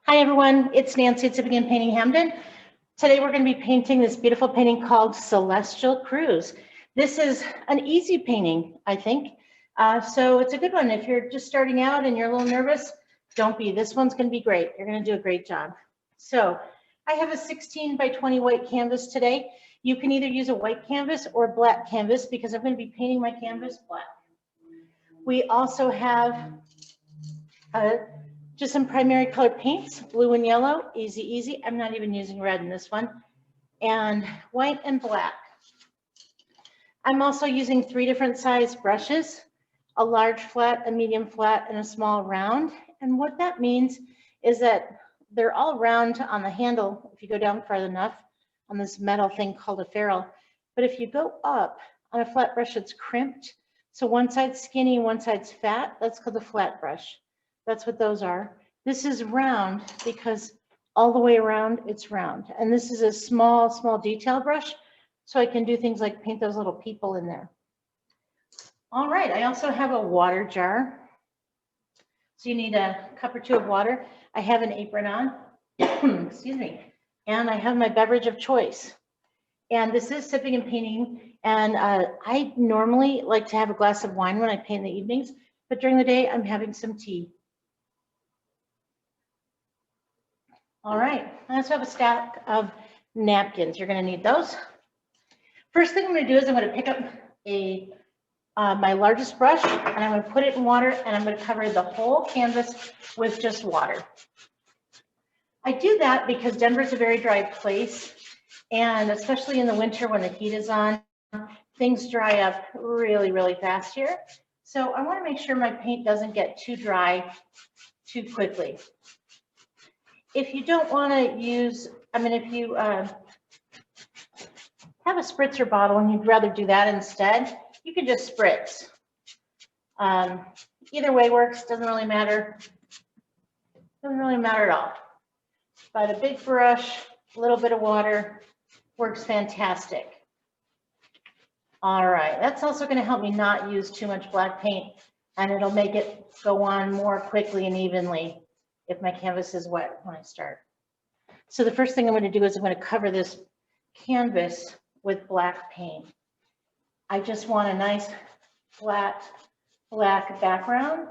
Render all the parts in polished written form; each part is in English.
Hi everyone, it's Nancy at Stippling and Painting Hampden. Today we're going to be painting this beautiful painting called Celestial Cruise. This is an easy painting, I think. So it's a good one. If you're just starting out and you're a little nervous, don't be. This one's going to be great. You're going to do a great job. So I have a 16 by 20 white canvas today. You can either use a white canvas or black canvas because I'm going to be painting my canvas black. We also have just some primary color paints, blue and yellow, easy, easy. I'm not even using red in this one. And white and black. I'm also using 3 different size brushes, a large flat, a medium flat, and a small round. And what that means is that they're all round on the handle, if you go down far enough, on this metal thing called a ferrule. But if you go up on a flat brush, it's crimped. So one side's skinny, one side's fat. That's called a flat brush. That's what those are. This is round because all the way around it's round. And this is a small, small detail brush. So I can do things like paint those little people in there. All right, I also have a water jar. So you need a cup or 2 of water. I have an apron on, excuse me. And I have my beverage of choice. And this is sipping and painting. And I normally like to have a glass of wine when I paint in the evenings, but during the day I'm having some tea. All right, I also have a stack of napkins. You're going to need those. First thing I'm going to do is I'm going to pick up my largest brush and I'm going to put it in water and I'm going to cover the whole canvas with just water. I do that because Denver's a very dry place, and especially in the winter when the heat is on, things dry up really, really fast here. So I want to make sure my paint doesn't get too dry too quickly. If you don't want to use, if you have a spritzer bottle and you'd rather do that instead, you can just spritz. Either way works, doesn't really matter. Doesn't really matter at all. But a big brush, a little bit of water works fantastic. All right, that's also going to help me not use too much black paint, and it'll make it go on more quickly and evenly if my canvas is wet when I start. So the first thing I'm going to do is I'm going to cover this canvas with black paint. I just want a nice flat black background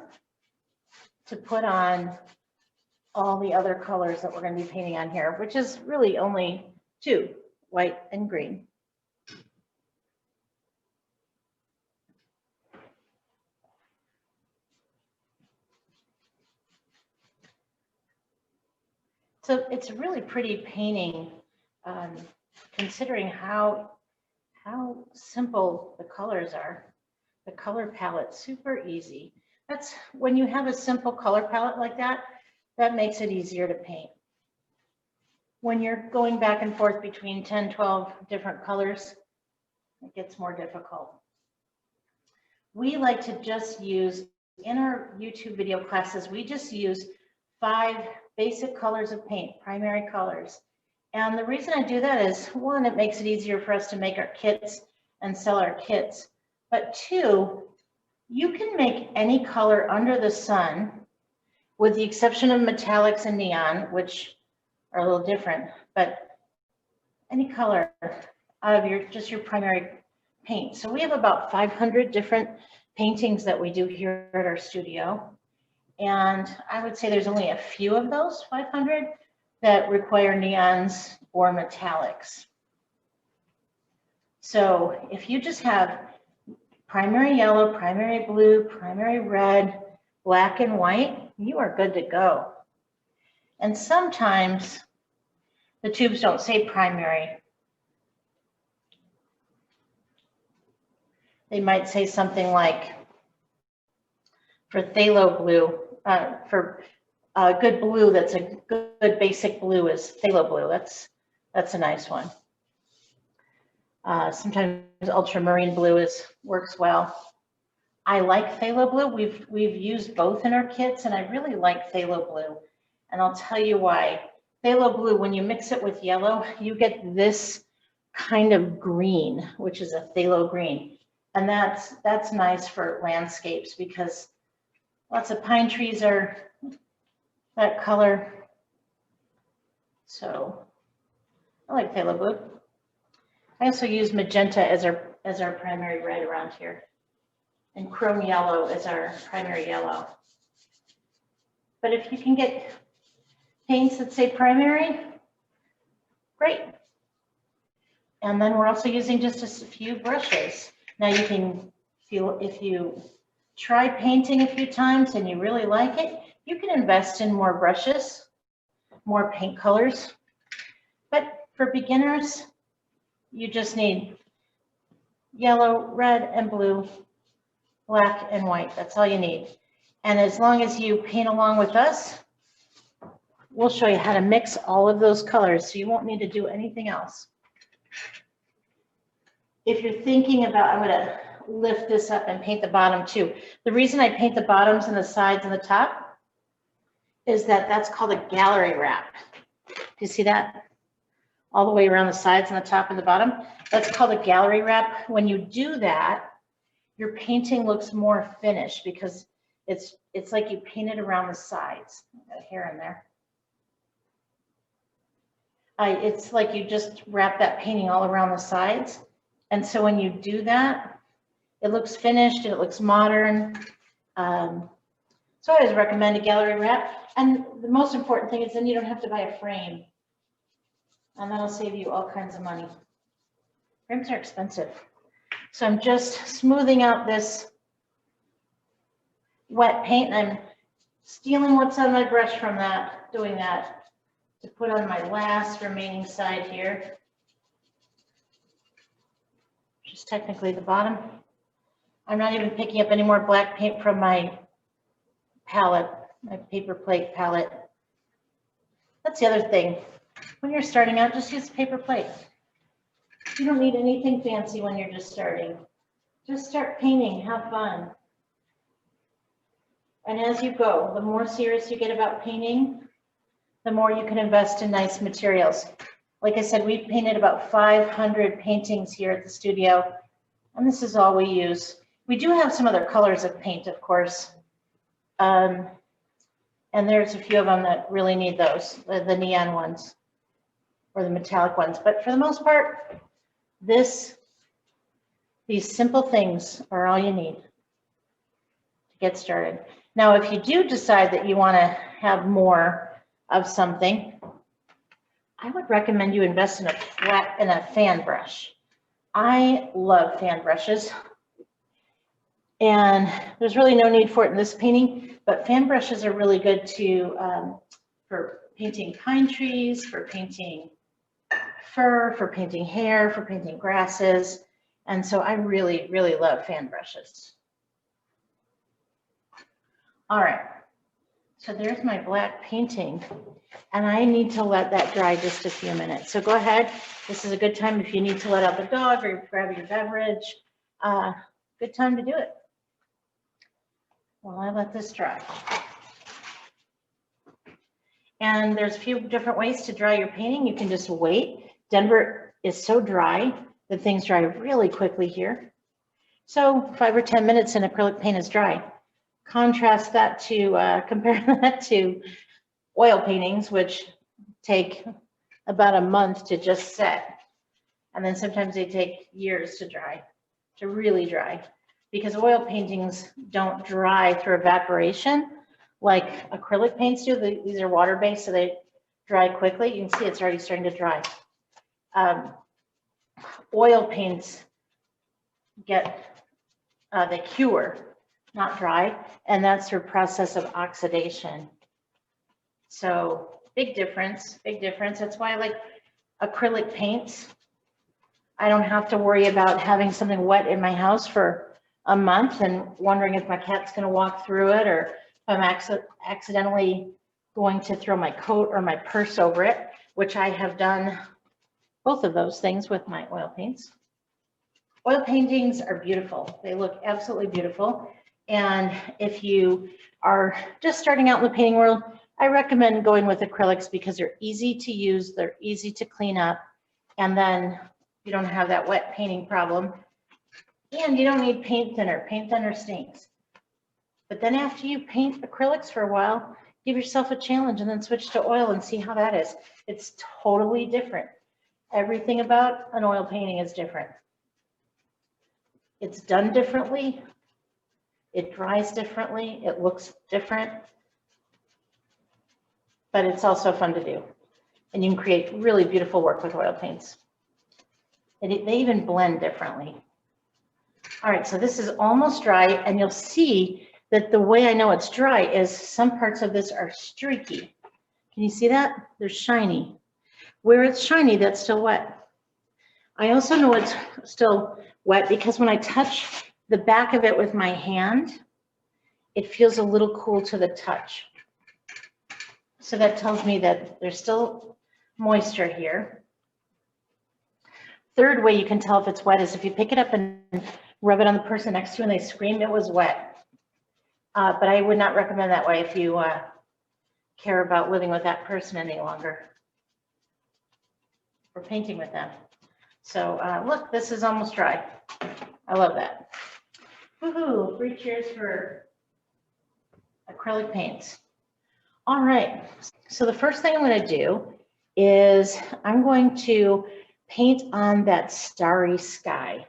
to put on all the other colors that we're going to be painting on here, which is really only 2, white and green. So it's a really pretty painting, considering how simple the colors are. The color palette, super easy. That's when you have a simple color palette like that, that makes it easier to paint. When you're going back and forth between 10, 12 different colors, it gets more difficult. We like to just use, in our YouTube video classes, we just use 5 basic colors of paint, primary colors. And the reason I do that is, 1, it makes it easier for us to make our kits and sell our kits. But 2, you can make any color under the sun, with the exception of metallics and neon, which are a little different, but any color out of your primary paint. So we have about 500 different paintings that we do here at our studio. And I would say there's only a few of those 500 that require neons or metallics. So if you just have primary yellow, primary blue, primary red, black and white, you are good to go. And sometimes the tubes don't say primary. They might say something like, for phthalo blue, for good blue, that's a good basic blue is phthalo blue. That's a nice one. Sometimes ultramarine blue works well. I like phthalo blue. We've used both in our kits, and I really like phthalo blue. And I'll tell you why. Phthalo blue, when you mix it with yellow, you get this kind of green, which is a phthalo green. And that's nice for landscapes because lots of pine trees are that color. So I like phthalo blue. I also use magenta as our primary red around here, and chrome yellow as our primary yellow. But if you can get paints that say primary, great. And then we're also using just a few brushes. Now you can feel, if you try painting a few times and you really like it, you can invest in more brushes, more paint colors. But for beginners, you just need yellow, red, and blue, black, and white. That's all you need. And as long as you paint along with us, we'll show you how to mix all of those colors, so you won't need to do anything else. If you're thinking about, I'm going to lift this up and paint the bottom too. The reason I paint the bottoms and the sides and the top is that that's called a gallery wrap. Do you see that? All the way around the sides and the top and the bottom. That's called a gallery wrap. When you do that, your painting looks more finished because it's like you painted around the sides. Got hair in there. It's like you just wrap that painting all around the sides. And so when you do that, it looks finished and it looks modern. So I always recommend a gallery wrap. And the most important thing is then you don't have to buy a frame. And that'll save you all kinds of money. Frames are expensive. So I'm just smoothing out this wet paint, and I'm stealing what's on my brush from that, doing that, to put on my last remaining side here, which is technically the bottom. I'm not even picking up any more black paint from my palette, my paper plate palette. That's the other thing. When you're starting out, just use a paper plate. You don't need anything fancy when you're just starting. Just start painting, have fun. And as you go, the more serious you get about painting, the more you can invest in nice materials. Like I said, we've painted about 500 paintings here at the studio, and this is all we use. We do have some other colors of paint, of course. And there's a few of them that really need those, the neon ones or the metallic ones. But for the most part, these simple things are all you need to get started. Now, if you do decide that you want to have more of something, I would recommend you invest in a fan brush. I love fan brushes, and there's really no need for it in this painting, but fan brushes are really good for painting pine trees, for painting fur, for painting hair, for painting grasses. And so I really, really love fan brushes. All right, so there's my black painting, and I need to let that dry just a few minutes. So go ahead. This is a good time if you need to let out the dog or grab your beverage. Good time to do it. While I let this dry. And there's a few different ways to dry your painting. You can just wait. Denver is so dry that things dry really quickly here. So 5 or 10 minutes and acrylic paint is dry. Contrast that to, compare that to oil paintings, which take about a month to just set. And then sometimes they take years to dry, to really dry, because oil paintings don't dry through evaporation like acrylic paints do. These are water-based, so they dry quickly. You can see it's already starting to dry. Oil paints they cure, not dry, and that's through process of oxidation. So big difference, big difference. That's why I like acrylic paints. I don't have to worry about having something wet in my house for a month and wondering if my cat's going to walk through it, or if I'm accidentally going to throw my coat or my purse over it, which I have done both of those things with my oil paints. Oil paintings are beautiful. They look absolutely beautiful. And if you are just starting out in the painting world, I recommend going with acrylics because they're easy to use, they're easy to clean up, and then you don't have that wet painting problem. And you don't need paint thinner. Paint thinner stinks. But then after you paint acrylics for a while, Give yourself a challenge and then switch to oil and see how that is. It's totally different. Everything about an oil painting is different. It's done differently. It dries differently. It looks different. But it's also fun to do. And you can create really beautiful work with oil paints. And they even blend differently. All right, so this is almost dry, and you'll see that the way I know it's dry is some parts of this are streaky. Can you see that? They're shiny. Where it's shiny, that's still wet. I also know it's still wet because when I touch the back of it with my hand, it feels a little cool to the touch. So that tells me that there's still moisture here. Third way you can tell if it's wet is if you pick it up and rub it on the person next to you and they scream it was wet. But I would not recommend that way if you care about living with that person any longer or painting with them. So look, this is almost dry. I love that. Woohoo, 3 cheers for acrylic paints. All right, so the first thing I'm going to do is I'm going to paint on that starry sky.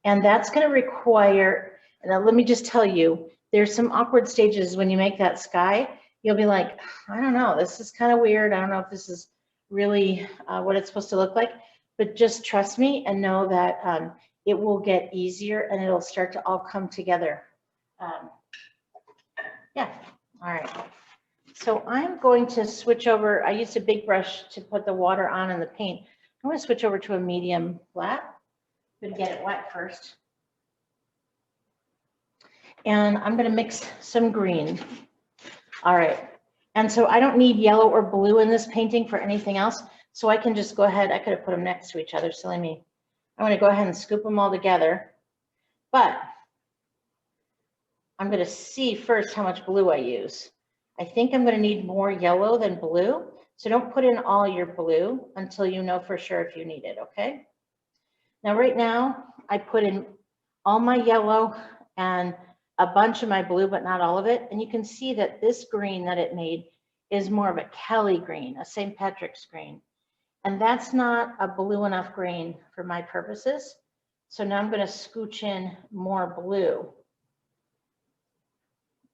And that's going to require, now let me just tell you, there's some awkward stages when you make that sky. You'll be like, I don't know, this is kind of weird. I don't know if this is really what it's supposed to look like, but just trust me and know that it will get easier and it'll start to all come together. Yeah, all right. So I'm going to switch over. I used a big brush to put the water on and the paint. I'm going to switch over to a medium flat. I'm going to get it wet first. And I'm going to mix some green. All right. And so I don't need yellow or blue in this painting for anything else. So I can just go ahead. I could have put them next to each other. Silly me. I'm going to go ahead and scoop them all together. But I'm going to see first how much blue I use. I think I'm going to need more yellow than blue. So don't put in all your blue until you know for sure if you need it, okay? Now, right now, I put in all my yellow and a bunch of my blue, but not all of it. And you can see that this green that it made is more of a Kelly green, a St. Patrick's green. And that's not a blue enough green for my purposes. So now I'm going to scooch in more blue.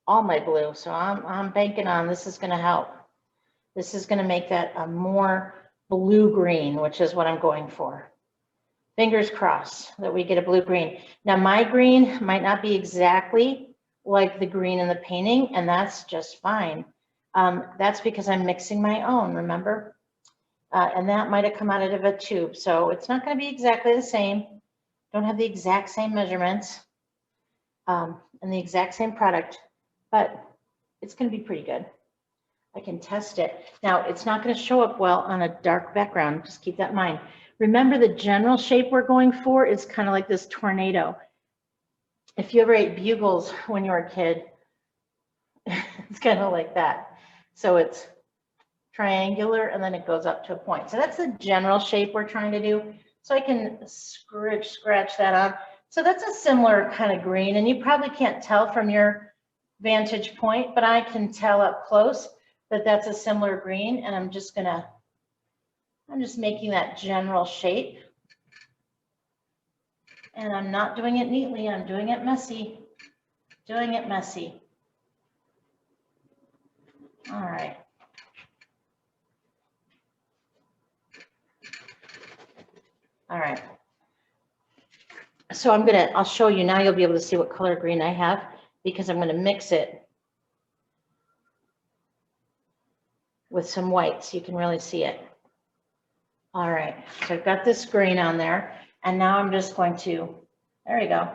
All my blue. So I'm banking on this is going to help. This is going to make that a more blue green, which is what I'm going for. Fingers crossed that we get a blue green. Now my green might not be exactly like the green in the painting, and that's just fine. That's because I'm mixing my own, remember? And that might have come out of a tube. So it's not going to be exactly the same. Don't have the exact same measurements and the exact same product, but it's going to be pretty good. I can test it. Now, it's not going to show up well on a dark background. Just keep that in mind. Remember, the general shape we're going for is kind of like this tornado. If you ever ate bugles when you were a kid, it's kind of like that. So it's triangular and then it goes up to a point. So that's the general shape we're trying to do. So I can scratch that on. So that's a similar kind of green, and you probably can't tell from your vantage point, but I can tell up close that that's a similar green, and I'm just making that general shape. And I'm not doing it neatly, I'm doing it messy. Doing it messy. All right. All right. So I'll show you now, you'll be able to see what color green I have because I'm going to mix it with some white so you can really see it. All right, so I've got this green on there, and now I'm just going to, there you go,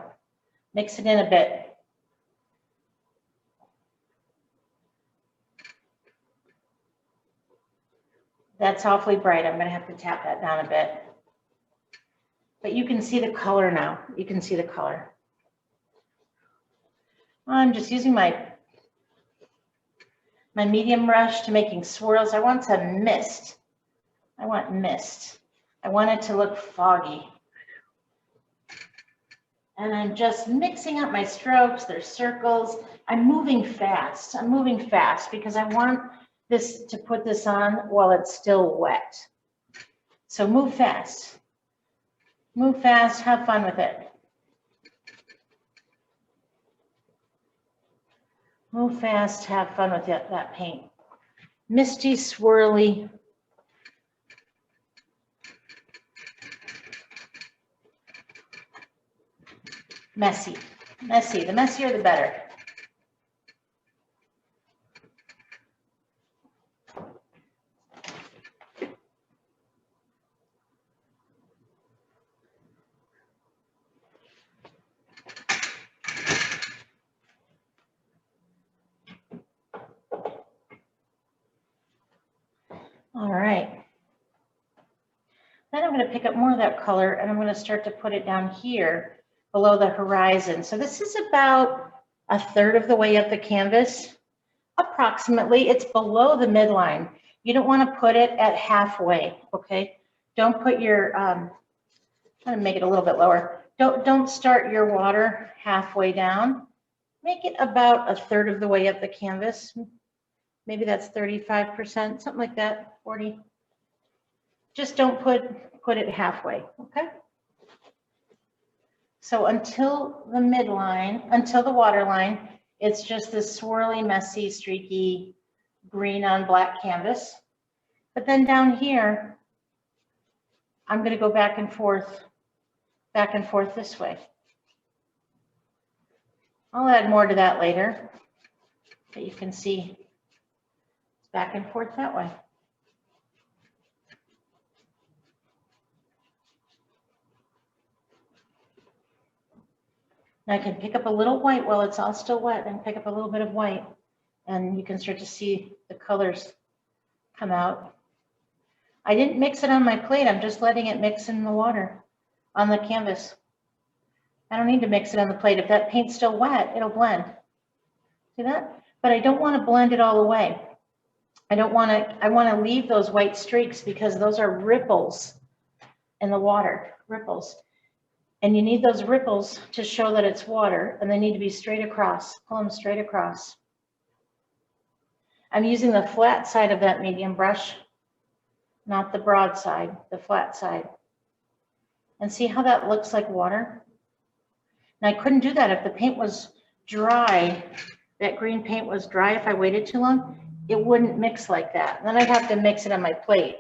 mix it in a bit. That's awfully bright. I'm going to have to tap that down a bit. But you can see the color now. You can see the color. I'm just using my medium brush to making swirls. I want some mist. I want mist. I want it to look foggy. And I'm just mixing up my strokes, there's circles. I'm moving fast. I'm moving fast because I want this to put this on while it's still wet. So move fast. Move fast, have fun with it. Move fast, have fun with that paint. Misty, swirly. Messy, messy. The messier, the better. All right. Then I'm going to pick up more of that color and I'm going to start to put it down here below the horizon. So this is about 1/3 of the way up the canvas, approximately. It's below the midline. You don't want to put it at halfway, okay? Don't put your, I'm going to make it a little bit lower. Don't start your water halfway down. Make it about 1/3 of the way up the canvas. Maybe that's 35%, something like that, 40. Just don't put it halfway, okay? So until the midline, until the water line, it's just this swirly, messy, streaky green on black canvas. But then down here, I'm going to go back and forth this way. I'll add more to that later, but you can see it's back and forth that way. Now I can pick up a little white while it's all still wet and pick up a little bit of white, and you can start to see the colors come out. I didn't mix it on my plate. I'm just letting it mix in the water on the canvas. I don't need to mix it on the plate. If that paint's still wet, it'll blend. See that? But I don't want to blend it all away. I want to leave those white streaks because those are ripples in the water, ripples. And you need those ripples to show that it's water, and they need to be straight across. Pull them straight across. I'm using the flat side of that medium brush, not the broad side, the flat side. And see how that looks like water? And I couldn't do that if the paint was dry, that green paint was dry. If I waited too long, it wouldn't mix like that. And then I'd have to mix it on my plate.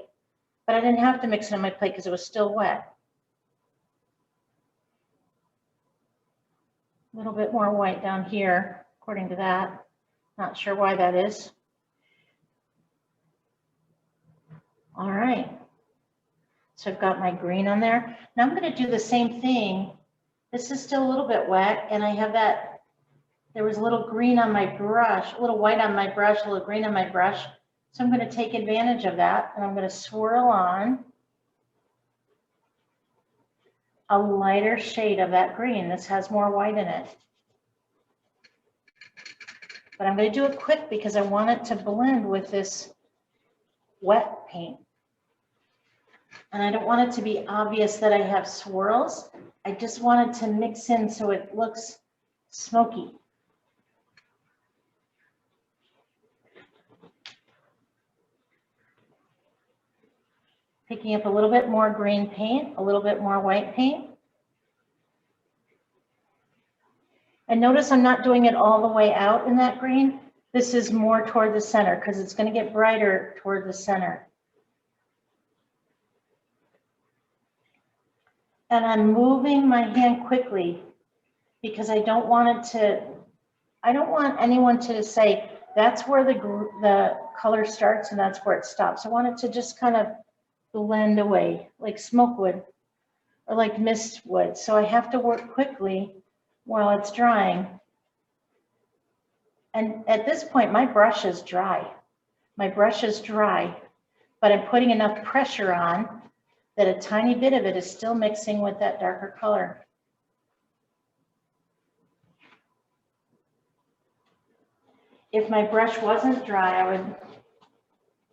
But I didn't have to mix it on my plate because it was still wet. A little bit more white down here, according to that. Not sure why that is. All right. So I've got my green on there. Now I'm going to do the same thing. This is still a little bit wet, and I have that, there was a little green on my brush, a little white on my brush, a little green on my brush. So I'm going to take advantage of that, and I'm going to swirl on a lighter shade of that green. This has more white in it. But I'm going to do it quick because I want it to blend with this wet paint. And I don't want it to be obvious that I have swirls. I just want it to mix in so it looks smoky. Picking up a little bit more green paint, a little bit more white paint. And notice I'm not doing it all the way out in that green. This is more toward the center because it's going to get brighter toward the center. And I'm moving my hand quickly because I don't want anyone to say that's where the color starts and that's where it stops. I want it to just kind of blend away like smoke would or like mist would. So I have to work quickly while it's drying. And at this point, my brush is dry. My brush is dry, but I'm putting enough pressure on that a tiny bit of it is still mixing with that darker color. If my brush wasn't dry, I would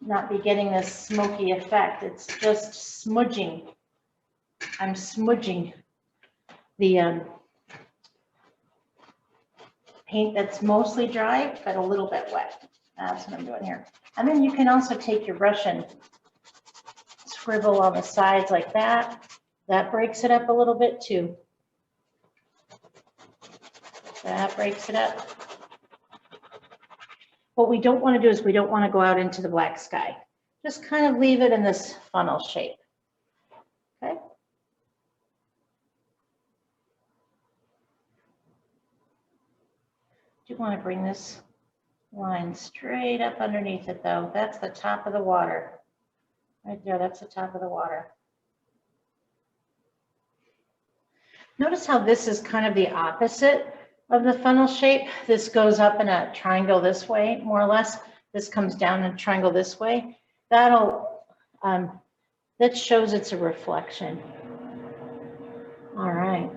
not be getting this smoky effect. It's just smudging. I'm smudging the paint that's mostly dry, but a little bit wet. That's what I'm doing here. And then you can also take your brush and scribble on the sides like that. That breaks it up a little bit too. That breaks it up. What we don't want to do is we don't want to go out into the black sky. Just kind of leave it in this funnel shape. Okay. You want to bring this line straight up underneath it though. That's the top of the water. Right there, that's the top of the water. Notice how this is kind of the opposite of the funnel shape. This goes up in a triangle this way, more or less. This comes down in a triangle this way. That shows it's a reflection. All right.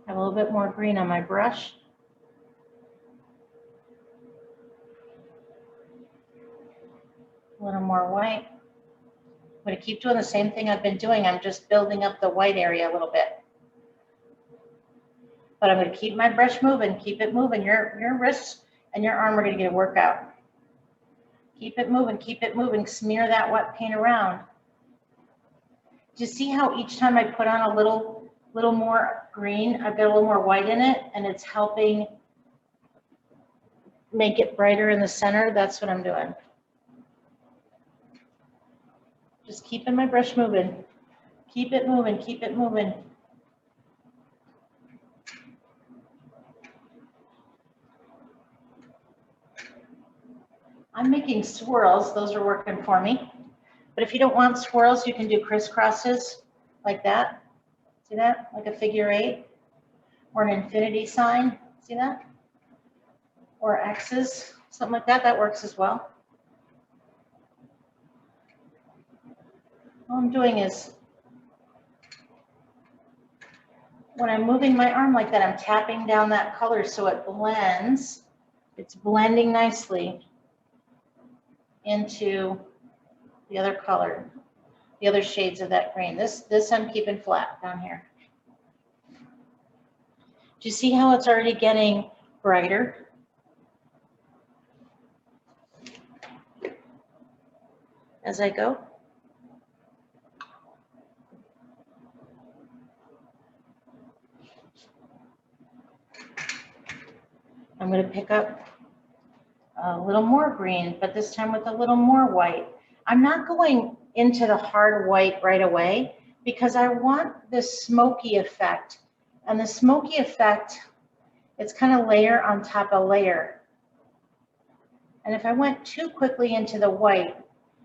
Have a little bit more green on my brush. A little more white. I'm going to keep doing the same thing I've been doing. I'm just building up the white area a little bit. But I'm going to keep my brush moving, keep it moving. Your wrists and your arm are going to get a workout. Keep it moving, smear that wet paint around. Do you see how each time I put on a little more green, I've got a little more white in it, and it's helping make it brighter in the center? That's what I'm doing. Just keeping my brush moving. Keep it moving, keep it moving. I'm making swirls, those are working for me. But if you don't want swirls, you can do crisscrosses like that. See that? Like a figure 8 or an infinity sign. See that? Or X's, something like that. That works as well. All I'm doing is, when I'm moving my arm like that, I'm tapping down that color so it blends. It's blending nicely into the other color, the other shades of that green. This I'm keeping flat down here. Do you see how it's already getting brighter? As I go. I'm going to pick up a little more green, but this time with a little more white. I'm not going into the hard white right away because I want this smoky effect. And the smoky effect, it's kind of layer on top of layer. And if I went too quickly into the white,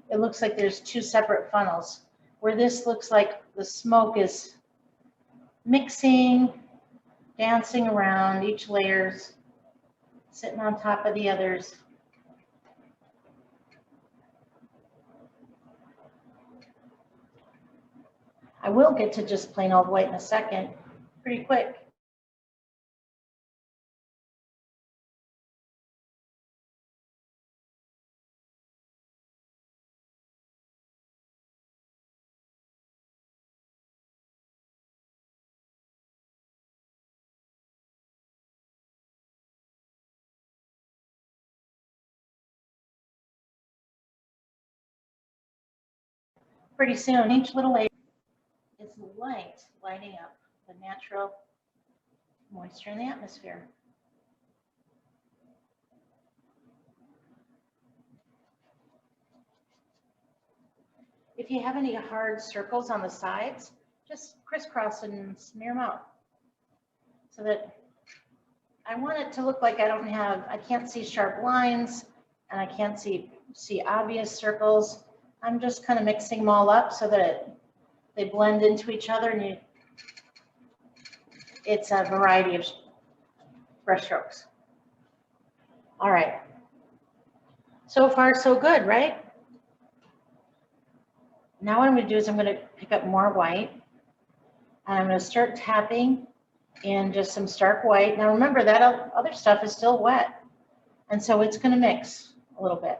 it looks like there's two separate funnels, where this looks like the smoke is mixing, dancing around, each layer's sitting on top of the others. I will get to just plain old white in a second, pretty quick. Pretty soon, each little layer is light, lighting up the natural moisture in the atmosphere. If you have any hard circles on the sides, just crisscross and smear them out so that I want it to look like I can't see sharp lines and I can't see obvious circles. I'm just kind of mixing them all up so that they blend into each other, and it's a variety of brush strokes. All right. So far, so good, right? Now what I'm going to do is I'm going to pick up more white, and I'm going to start tapping in just some stark white. Now remember, that other stuff is still wet, and so it's going to mix a little bit.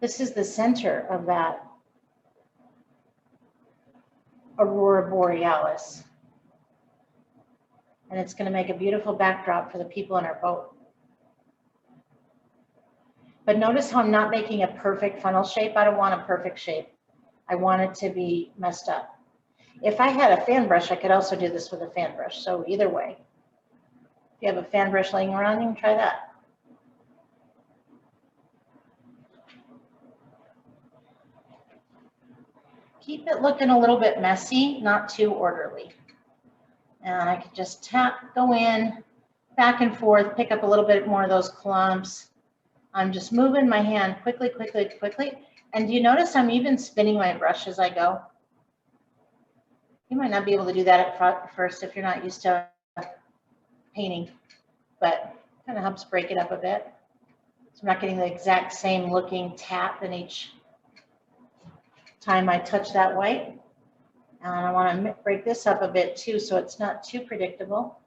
This is the center of that aurora borealis. And it's going to make a beautiful backdrop for the people in our boat. But notice how I'm not making a perfect funnel shape. I don't want a perfect shape. I want it to be messed up. If I had a fan brush, I could also do this with a fan brush. So either way, if you have a fan brush laying around, you can try that. Keep it looking a little bit messy, not too orderly. And I could just tap, go in, back and forth, pick up a little bit more of those clumps. I'm just moving my hand quickly, quickly, quickly. And do you notice I'm even spinning my brush as I go? You might not be able to do that at first if you're not used to painting, but kind of helps break it up a bit. So I'm not getting the exact same looking tap in each time I touch that white. And I want to break this up a bit too, so it's not too predictable.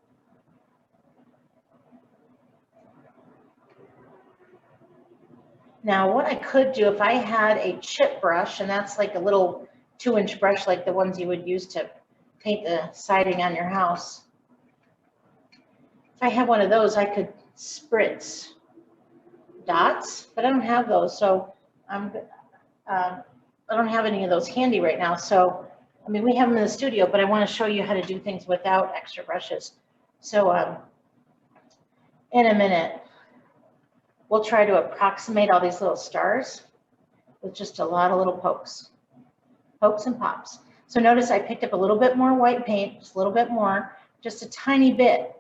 Now, what I could do if I had a chip brush, and that's like a little 2-inch brush like the ones you would use to paint the siding on your house. If I had one of those, I could spritz dots, but I don't have those, so I don't have any of those handy right now. So, I mean, we have them in the studio, but I want to show you how to do things without extra brushes. So, in a minute, we'll try to approximate all these little stars with just a lot of little pokes and pops. So notice I picked up a little bit more white paint, just a little bit more, just a tiny bit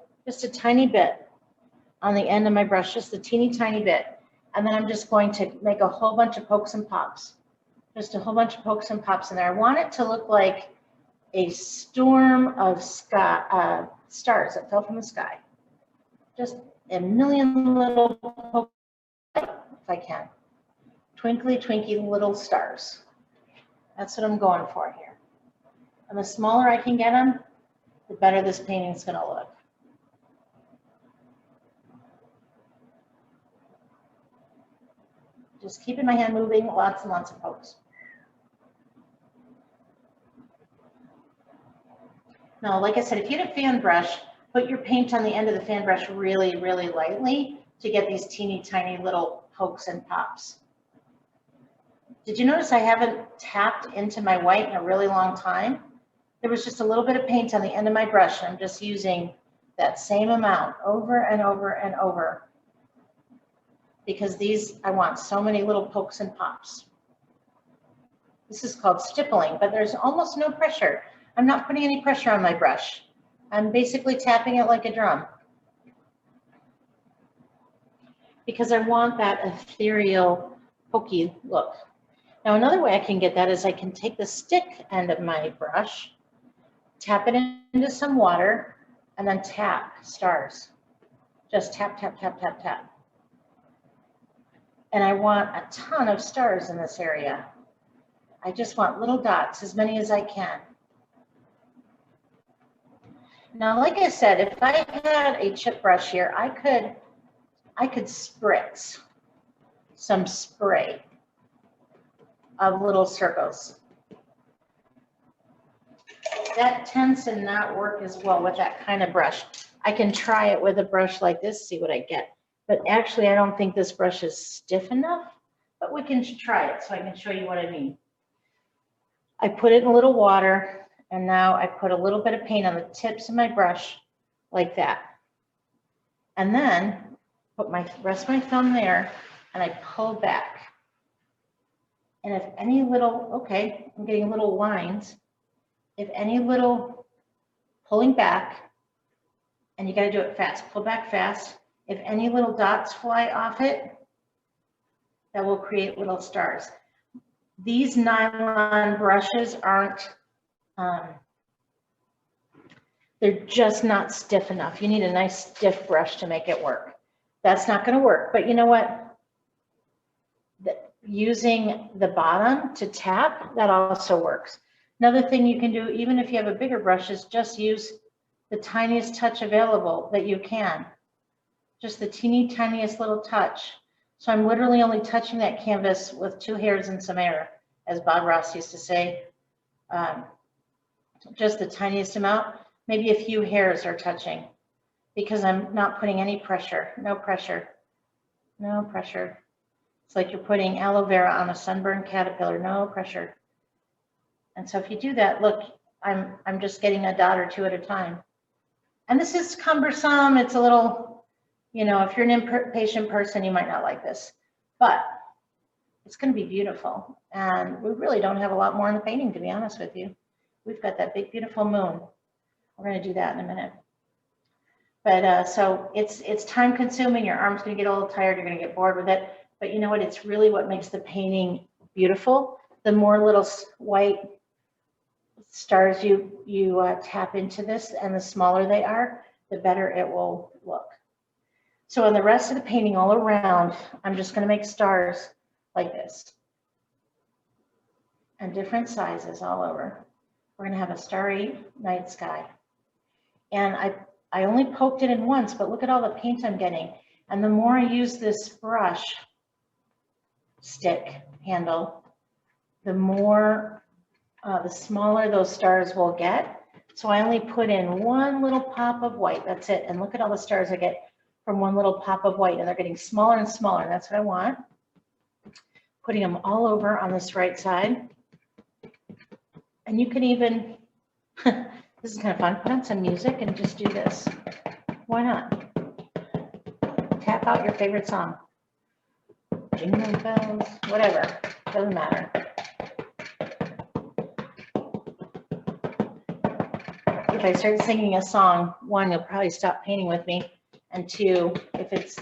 on the end of my brush, just a teeny tiny bit. And then I'm just going to make a whole bunch of pokes and pops, just a whole bunch of pokes and pops in there. I want it to look like a storm of stars that fell from the sky. Just a million little pokes, if I can. Twinkly, twinkly little stars. That's what I'm going for here. And the smaller I can get them, the better this painting is going to look. Just keeping my hand moving, lots and lots of pokes. Now, like I said, if you had a fan brush, put your paint on the end of the fan brush really, really lightly to get these teeny tiny little pokes and pops. Did you notice I haven't tapped into my white in a really long time? There was just a little bit of paint on the end of my brush, and I'm just using that same amount over and over and over, because these, I want so many little pokes and pops. This is called stippling, but there's almost no pressure. I'm not putting any pressure on my brush. I'm basically tapping it like a drum, because I want that ethereal, pokey look. Now, another way I can get that is I can take the stick end of my brush, tap it into some water, and then tap stars. Just tap, tap, tap, tap, tap. And I want a ton of stars in this area. I just want little dots, as many as I can. Now, like I said, if I had a chip brush here, I could spritz some spray of little circles. That tends to not work as well with that kind of brush. I can try it with a brush like this, see what I get. But actually, I don't think this brush is stiff enough, but we can try it so I can show you what I mean. I put it in a little water, and now I put a little bit of paint on the tips of my brush like that. And then rest my thumb there, and I pull back. And if any little, okay, I'm getting little lines. If any little pulling back, and you got to do it fast, pull back fast. If any little dots fly off it, that will create little stars. These nylon brushes aren't, they're just not stiff enough. You need a nice stiff brush to make it work. That's not going to work, but you know what? Using the bottom to tap, that also works. Another thing you can do, even if you have a bigger brush, is just use the tiniest touch available that you can. Just the teeny tiniest little touch. So I'm literally only touching that canvas with 2 hairs and some air, as Bob Ross used to say. Just the tiniest amount. Maybe a few hairs are touching. because I'm not putting any pressure, no pressure, no pressure. It's like you're putting aloe vera on a sunburned caterpillar, no pressure. And so if you do that, look, I'm just getting a dot or two at a time. And this is cumbersome. It's a little, you know, if you're an impatient person, you might not like this, but it's going to be beautiful. And we really don't have a lot more in the painting, to be honest with you. We've got that big, beautiful moon. We're going to do that in a minute. But so it's time consuming. Your arm's going to get a little tired. You're going to get bored with it. But you know what? It's really what makes the painting beautiful. The more little white stars you tap into this, and the smaller they are, the better it will look. So on the rest of the painting all around, I'm just going to make stars like this and different sizes all over. We're going to have a starry night sky. And I only poked it in once, but look at all the paint I'm getting. And the more I use this brush stick handle, the more, the smaller those stars will get. So I only put in one little pop of white, that's it. And look at all the stars I get from one little pop of white, and they're getting smaller and smaller. That's what I want. Putting them all over on this right side. And you can even, this is kind of fun, put on some music and just do this. Why not? Tap out your favorite song. Jingle bells, whatever, doesn't matter. If I start singing a song, one, you'll probably stop painting with me. And two, if it's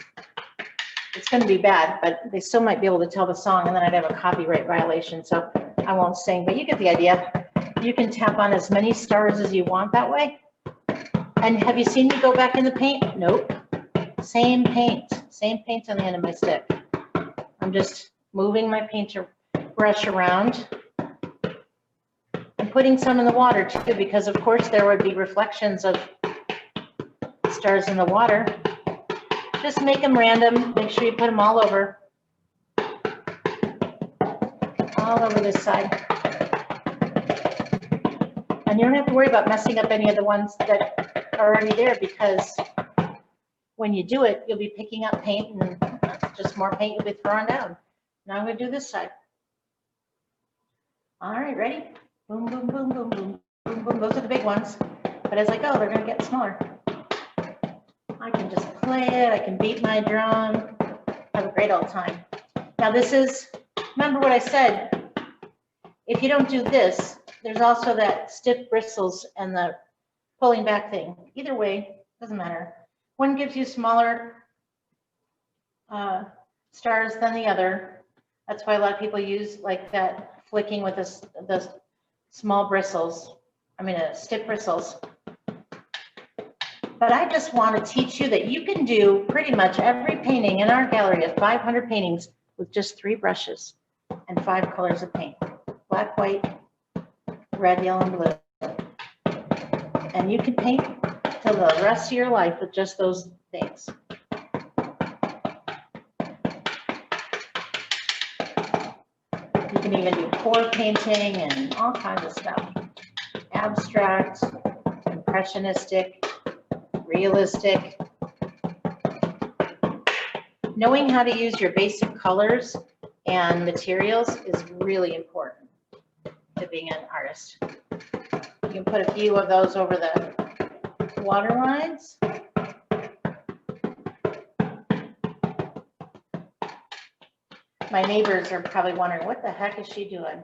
going to be bad, but they still might be able to tell the song, and then I'd have a copyright violation, so I won't sing, but you get the idea. You can tap on as many stars as you want that way. And have you seen me go back in the paint? Nope. Same paint on the end of my stick. I'm just moving my painter brush around and putting some in the water too, because of course there would be reflections of stars in the water. Just make them random. Make sure you put them all over this side. And you don't have to worry about messing up any of the ones that are already there, because when you do it, you'll be picking up paint, and just more paint you'll be throwing down. Now I'm going to do this side. All right, ready? Boom, boom, boom, boom, boom, boom, boom. Those are the big ones. But as I go, they're going to get smaller. I can just play it. I can beat my drum. Have a great old time. Now this is, remember what I said, if you don't do this, there's also that stiff bristles and the pulling back thing. Either way, doesn't matter. One gives you smaller stars than the other. That's why a lot of people use like that flicking with the small bristles. I mean, stiff bristles. But I just want to teach you that you can do pretty much every painting in our gallery of 500 paintings with just 3 brushes and 5 colors of paint. Black, white, red, yellow, and blue. And you can paint till the rest of your life with just those things. You can even do pour painting and all kinds of stuff. Abstract, impressionistic, realistic. Knowing how to use your basic colors and materials is really important to being an artist. You can put a few of those over the water lines. My neighbors are probably wondering, what the heck is she doing?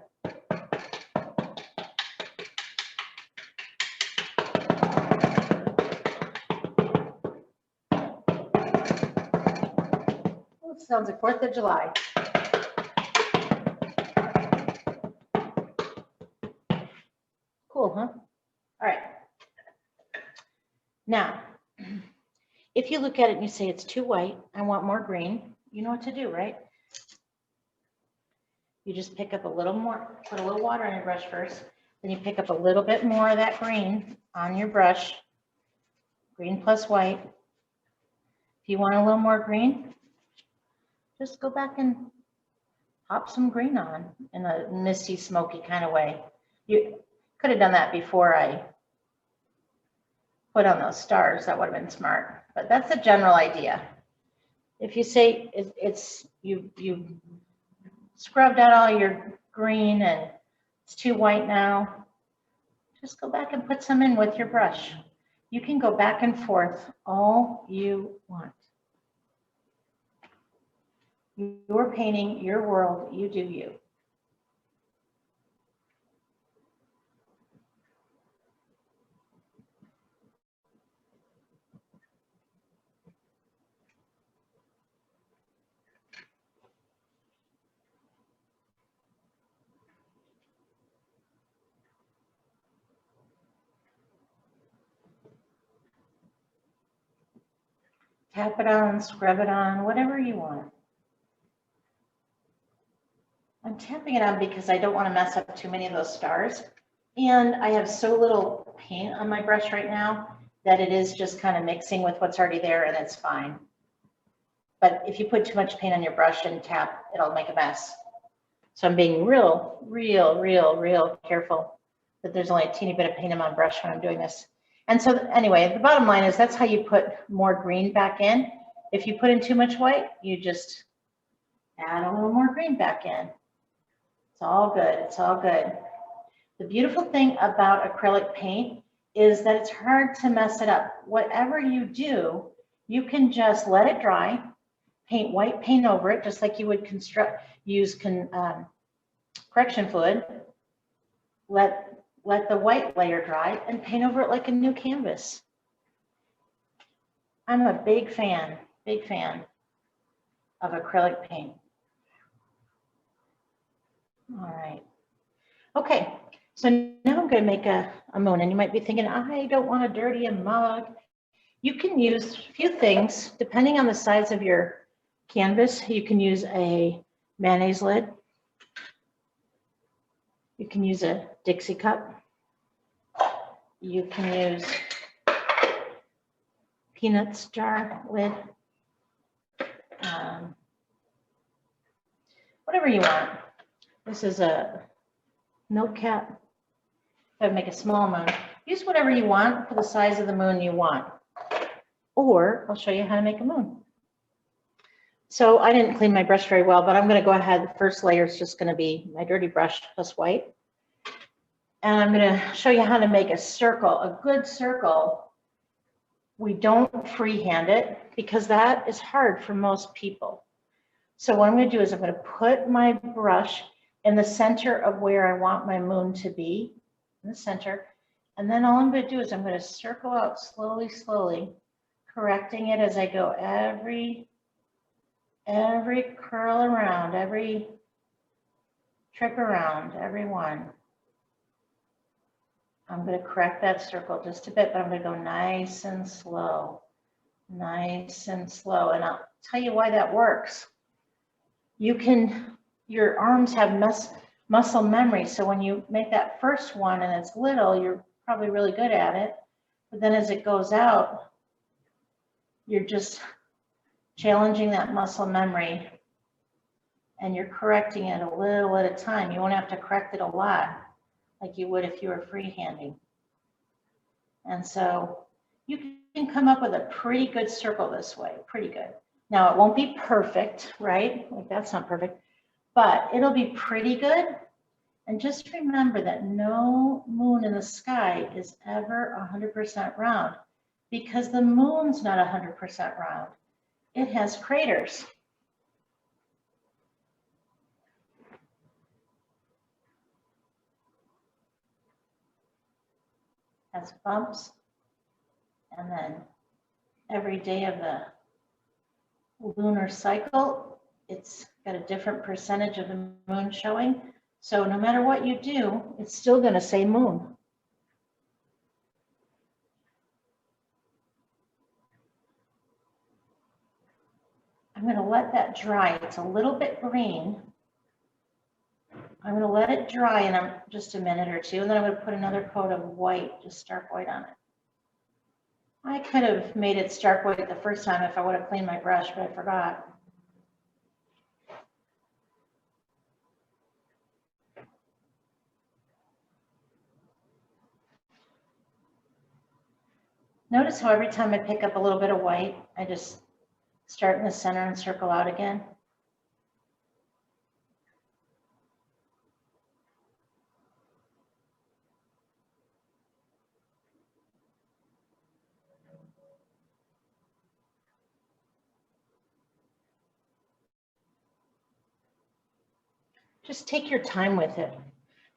Oh, it sounds like 4th of July. Cool, huh? All right. Now, if you look at it and you say it's too white, I want more green, you know what to do, right? You just pick up a little more, put a little water on your brush first, then you pick up a little bit more of that green on your brush, green plus white. If you want a little more green, just go back and pop some green on in a misty, smoky kind of way. You could have done that before I put on those stars. That would have been smart, but that's the general idea. If you say you scrubbed out all your green and it's too white now, just go back and put some in with your brush. You can go back and forth all you want. You're painting your world, you do you. Tap it on, scrub it on, whatever you want. I'm tapping it on because I don't want to mess up too many of those stars. And I have so little paint on my brush right now that it is just kind of mixing with what's already there, and it's fine. But if you put too much paint on your brush and tap, it'll make a mess. So I'm being real careful that there's only a teeny bit of paint on my brush when I'm doing this. And so anyway, the bottom line is that's how you put more green back in. If you put in too much white, you just add a little more green back in. It's all good, it's all good. The beautiful thing about acrylic paint is that it's hard to mess it up. Whatever you do, you can just let it dry, paint white paint over it, just like you would use correction fluid. Let the white layer dry and paint over it like a new canvas. I'm a big fan of acrylic paint. All right. Okay, so now I'm going to make a moon, and you might be thinking, I don't want to dirty a mug. You can use a few things depending on the size of your canvas. You can use a mayonnaise lid. You can use a Dixie cup. You can use peanuts jar lid. Whatever you want. This is a milk cap. I would make a small moon. Use whatever you want for the size of the moon you want. Or I'll show you how to make a moon. So I didn't clean my brush very well, but I'm going to go ahead. The first layer is just going to be my dirty brush plus white. And I'm going to show you how to make a circle, a good circle. We don't freehand it because that is hard for most people. So what I'm going to do is I'm going to put my brush in the center of where I want my moon to be, in the center. And then all I'm going to do is I'm going to circle out slowly, correcting it as I go every curl around, every trip around, every one. I'm going to correct that circle just a bit, but I'm going to go nice and slow. And I'll tell you why that works. Your arms have muscle memory. So when you make that first one and it's little, you're probably really good at it. But then as it goes out, you're just challenging that muscle memory and you're correcting it a little at a time. You won't have to correct it a lot like you would if you were freehanding. And so you can come up with a pretty good circle this way, pretty good. Now it won't be perfect, right? Like that's not perfect, but it'll be pretty good. And just remember that no moon in the sky is ever 100% round because the moon's not 100% round. It has craters. Has bumps. And then every day of the lunar cycle, it's got a different percentage of the moon showing. So no matter what you do, it's still going to say moon. I'm going to let that dry. It's a little bit green. I'm going to let it dry in just a minute or two, and then I'm going to put another coat of white, just stark white on it. I could have made it stark white the first time if I would have cleaned my brush, but I forgot. Notice how every time I pick up a little bit of white, I just start in the center and circle out again. Just take your time with it.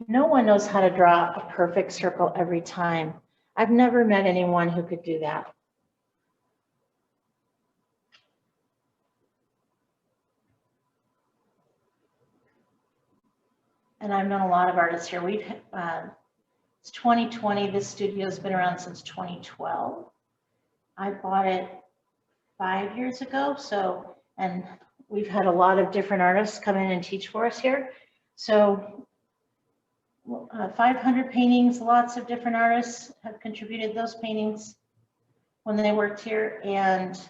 No one knows how to draw a perfect circle every time. I've never met anyone who could do that. And I've known a lot of artists here. It's 2020. This studio has been around since 2012. I bought it 5 years ago. So, and we've had a lot of different artists come in and teach for us here. So 500 paintings, lots of different artists have contributed those paintings when they worked here. And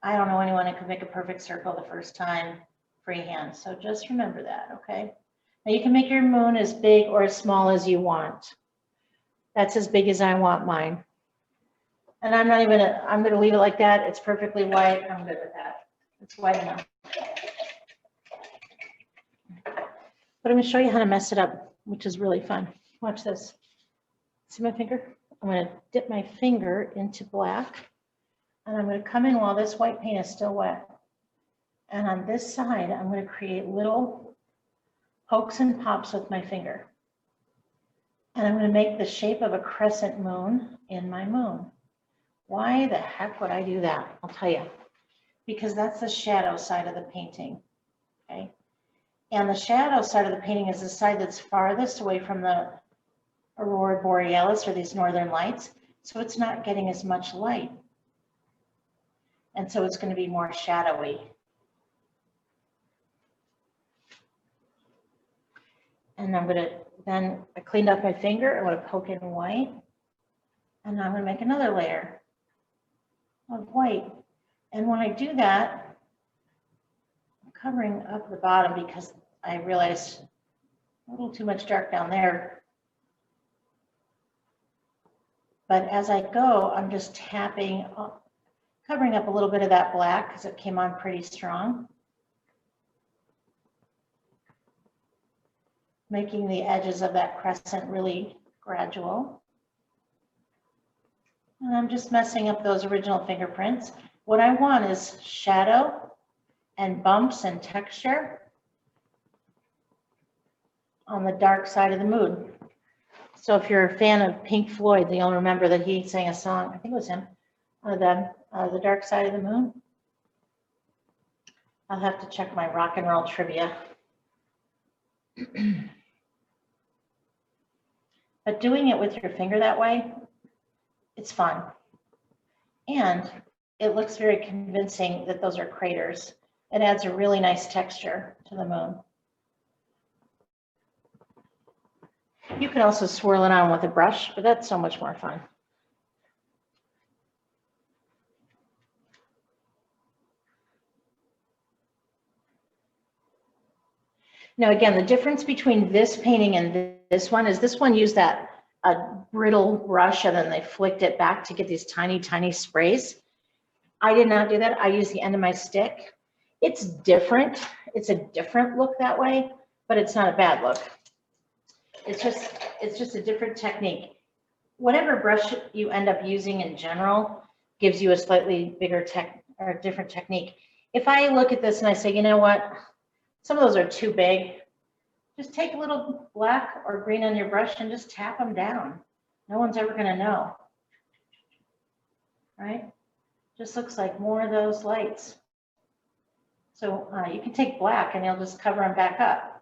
I don't know anyone who could make a perfect circle the first time freehand. So just remember that, okay? Now you can make your moon as big or as small as you want. That's as big as I want mine. And I'm going to leave it like that. It's perfectly white. I'm good with that. It's white enough. But I'm going to show you how to mess it up, which is really fun. Watch this. See my finger? I'm going to dip my finger into black. And I'm going to come in while this white paint is still wet. And on this side, I'm going to create little pokes and pops with my finger. And I'm going to make the shape of a crescent moon in my moon. Why the heck would I do that? I'll tell you. Because that's the shadow side of the painting, okay? And the shadow side of the painting is the side that's farthest away from the aurora borealis, or these northern lights. So it's not getting as much light. And so it's going to be more shadowy. And I'm going to, then I cleaned up my finger. I'm going to poke in white. And I'm going to make another layer of white. And when I do that, I'm covering up the bottom because I realized a little too much dark down there. But as I go, I'm just tapping, covering up a little bit of that black because it came on pretty strong. Making the edges of that crescent really gradual. And I'm just messing up those original fingerprints. What I want is shadow and bumps and texture on the dark side of the moon. So if you're a fan of Pink Floyd, you'll remember that he sang a song, I think it was him, The Dark Side of the Moon. I'll have to check my rock and roll trivia. But doing it with your finger that way, it's fun. And it looks very convincing that those are craters. It adds a really nice texture to the moon. You can also swirl it on with a brush, but that's so much more fun. Now, again, the difference between this painting and this one is this one used that brittle brush and then they flicked it back to get these tiny, tiny sprays. I did not do that. I used the end of my stick. It's different. It's a different look that way, but it's not a bad look. It's just a different technique. Whatever brush you end up using in general gives you a slightly bigger different technique. If I look at this and I say, you know what, some of those are too big, just take a little black or green on your brush and just tap them down. No one's ever going to know, right? Just looks like more of those lights. So you can take black and you'll just cover them back up.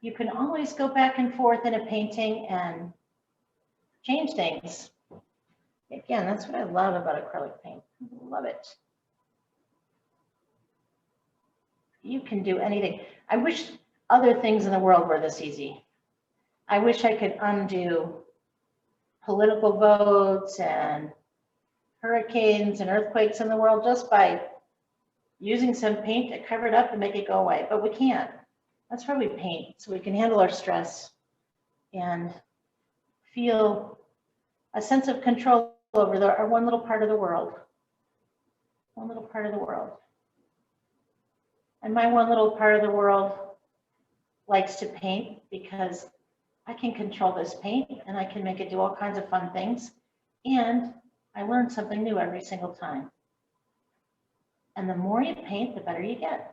You can always go back and forth in a painting and change things. Again, that's what I love about acrylic paint. I love it. You can do anything. I wish other things in the world were this easy. I wish I could undo political votes and hurricanes and earthquakes in the world just by using some paint to cover it up and make it go away, but we can't. That's why we paint, so we can handle our stress and feel a sense of control over our one little part of the world. One little part of the world. And my one little part of the world likes to paint because I can control this paint and I can make it do all kinds of fun things. And I learn something new every single time. And the more you paint, the better you get.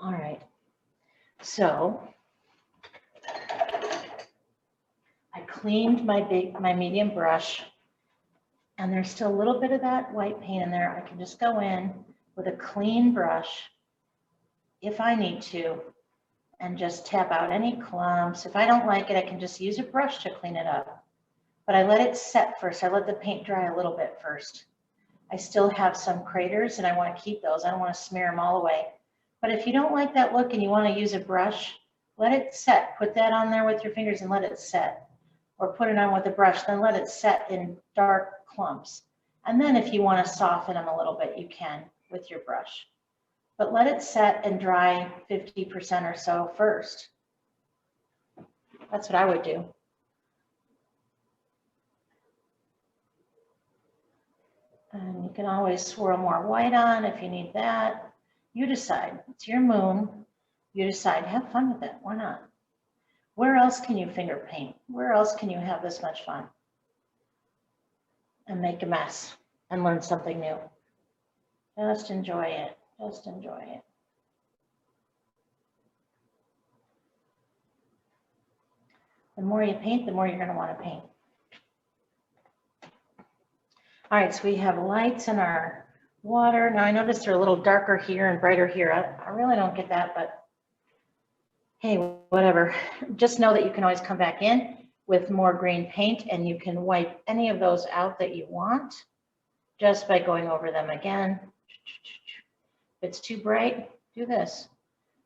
All right, so I cleaned my medium brush, and there's still a little bit of that white paint in there. I can just go in with a clean brush if I need to and just tap out any clumps. If I don't like it, I can just use a brush to clean it up. But I let it set first. I let the paint dry a little bit first. I still have some craters and I want to keep those. I don't want to smear them all away. But if you don't like that look and you want to use a brush, let it set. Put that on there with your fingers and let it set. Or put it on with a brush, then let it set in dark clumps. And then if you want to soften them a little bit, you can with your brush. But let it set and dry 50% or so first. That's what I would do. And you can always swirl more white on if you need that. You decide. It's your moon. You decide. Have fun with it. Why not? Where else can you finger paint? Where else can you have this much fun? And make a mess and learn something new. Just enjoy it. Just enjoy it. The more you paint, the more you're going to want to paint. All right, so we have lights in our water. Now I noticed they're a little darker here and brighter here. I really don't get that, but hey, whatever. Just know that you can always come back in with more green paint and you can wipe any of those out that you want just by going over them again. If it's too bright, do this.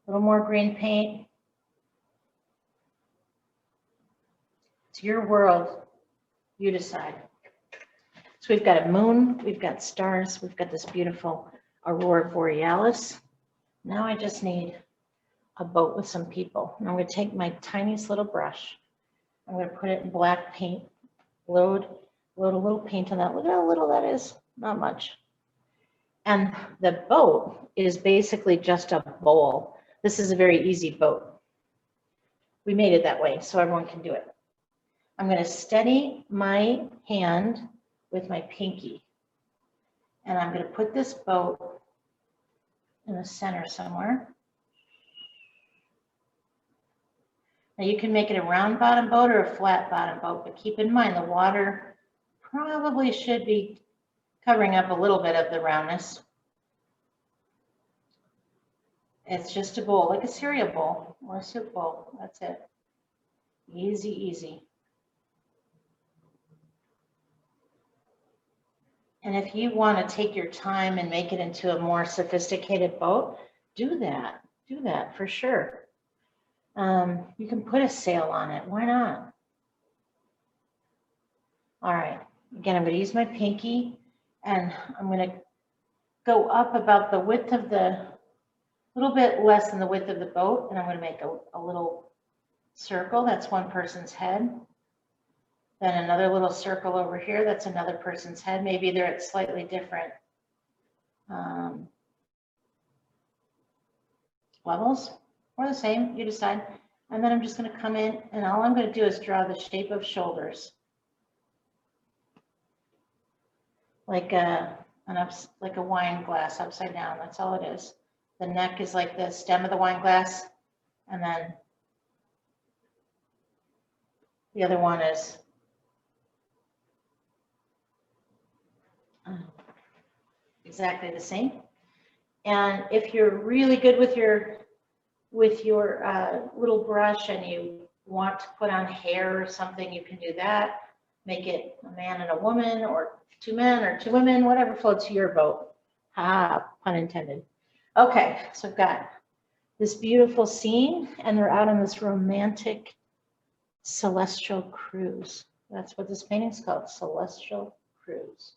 A little more green paint. It's your world. You decide. So we've got a moon, we've got stars, we've got this beautiful aurora borealis. Now I just need a boat with some people. And I'm going to take my tiniest little brush. I'm going to put it in black paint, load a little paint on that. Look at how little that is, not much. And the boat is basically just a bowl. This is a very easy boat. We made it that way so everyone can do it. I'm going to steady my hand with my pinky. And I'm going to put this boat in the center somewhere. Now you can make it a round bottom boat or a flat bottom boat, but keep in mind the water probably should be covering up a little bit of the roundness. It's just a bowl, like a cereal bowl or a soup bowl. That's it. Easy, easy. And if you want to take your time and make it into a more sophisticated boat, do that. Do that for sure. You can put a sail on it. Why not? All right. Again, I'm going to use my pinky and I'm going to go up about the width of the, little bit less than the width of the boat. And I'm going to make a little circle. That's one person's head. Then another little circle over here. That's another person's head. Maybe they're at slightly different levels or the same. You decide. And then I'm just going to come in and all I'm going to do is draw the shape of shoulders. Like a wine glass upside down. That's all it is. The neck is like the stem of the wine glass. And then the other one is exactly the same. And if you're really good with your little brush and you want to put on hair or something, you can do that. Make it a man and a woman or two men or two women, whatever floats your boat. Ah, pun intended. Okay, so I've got this beautiful scene, and they're out on this romantic celestial cruise. That's what this painting's called, Celestial Cruise.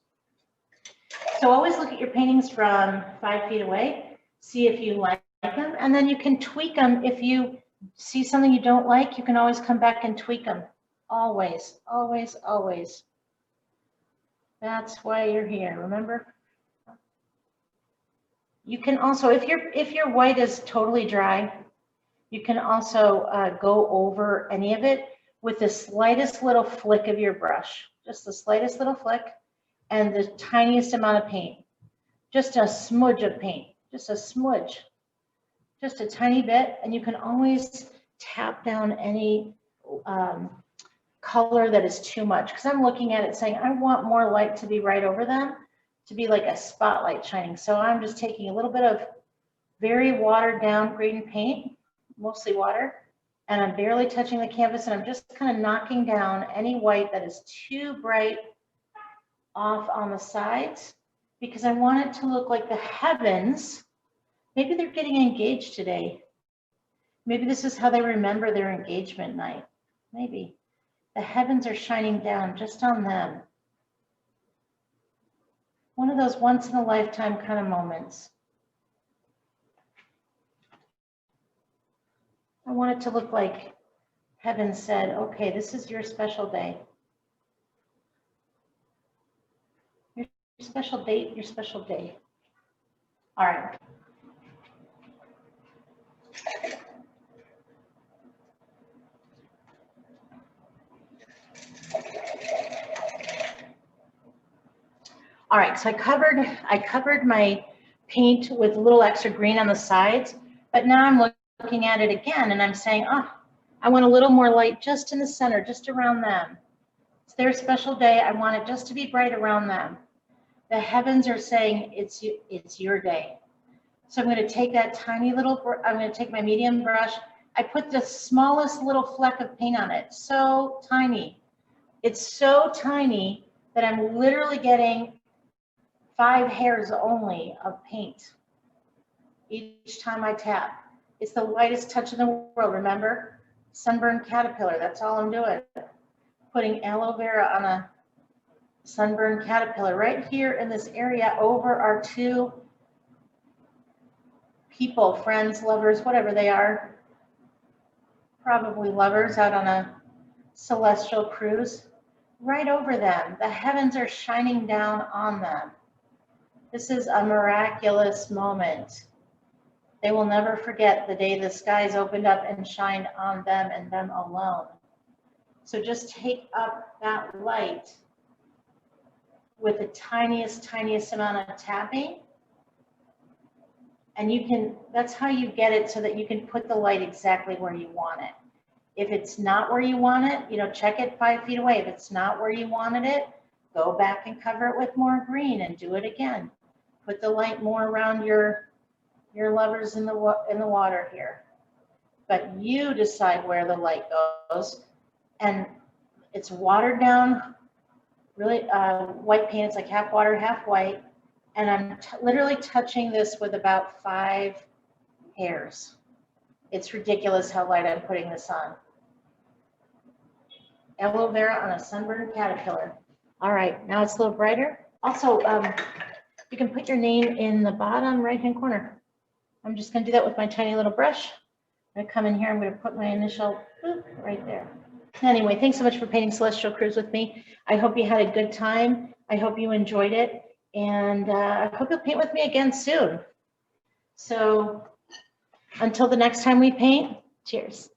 So always look at your paintings from 5 feet away, see if you like them, and then you can tweak them. If you see something you don't like, you can always come back and tweak them. Always, always, always. That's why you're here, remember? You can also, if your white is totally dry, you can also go over any of it with the slightest little flick of your brush, just the slightest little flick and the tiniest amount of paint, just a smudge of paint, just a smudge, just a tiny bit. And you can always tap down any color that is too much, because I'm looking at it saying, I want more light to be right over them, to be like a spotlight shining. So I'm just taking a little bit of very watered down green paint, mostly water, and I'm barely touching the canvas, and I'm just kind of knocking down any white that is too bright off on the sides, because I want it to look like the heavens. Maybe they're getting engaged today. Maybe this is how they remember their engagement night. Maybe the heavens are shining down just on them. One of those once in a lifetime kind of moments. I want it to look like heaven said, okay, this is your special day. Your special date, your special day. All right. All right, so I covered my paint with a little extra green on the sides, but now I'm looking at it again and I'm saying, oh, I want a little more light just in the center, just around them. It's their special day. I want it just to be bright around them. The heavens are saying it's your day. So I'm going to take that tiny little, I'm going to take my medium brush. I put the smallest little fleck of paint on it, so tiny. It's so tiny that I'm literally getting 5 hairs only of paint each time I tap. It's the lightest touch in the world, remember? Sunburned caterpillar, that's all I'm doing. Putting aloe vera on a sunburned caterpillar right here in this area over our 2 people, friends, lovers, whatever they are. Probably lovers out on a celestial cruise. Right over them. The heavens are shining down on them. This is a miraculous moment. They will never forget the day the skies opened up and shined on them and them alone. So just take up that light with the tiniest, tiniest amount of tapping. And you can, that's how you get it so that you can put the light exactly where you want it. If it's not where you want it, check it 5 feet away. If it's not where you wanted it, go back and cover it with more green and do it again. Put the light more around your lovers in the water here. But you decide where the light goes. And it's watered down, really white paint. It's like half water, half white. And I'm literally touching this with about 5 hairs. It's ridiculous how light I'm putting this on. Aloe vera on a sunburned caterpillar. All right, now it's a little brighter. Also, you can put your name in the bottom right-hand corner. I'm just going to do that with my tiny little brush. I'm going to come in here. I'm going to put my initial right there. Anyway, thanks so much for painting Celestial Cruise with me. I hope you had a good time. I hope you enjoyed it. And I hope you'll paint with me again soon. So until the next time we paint, cheers.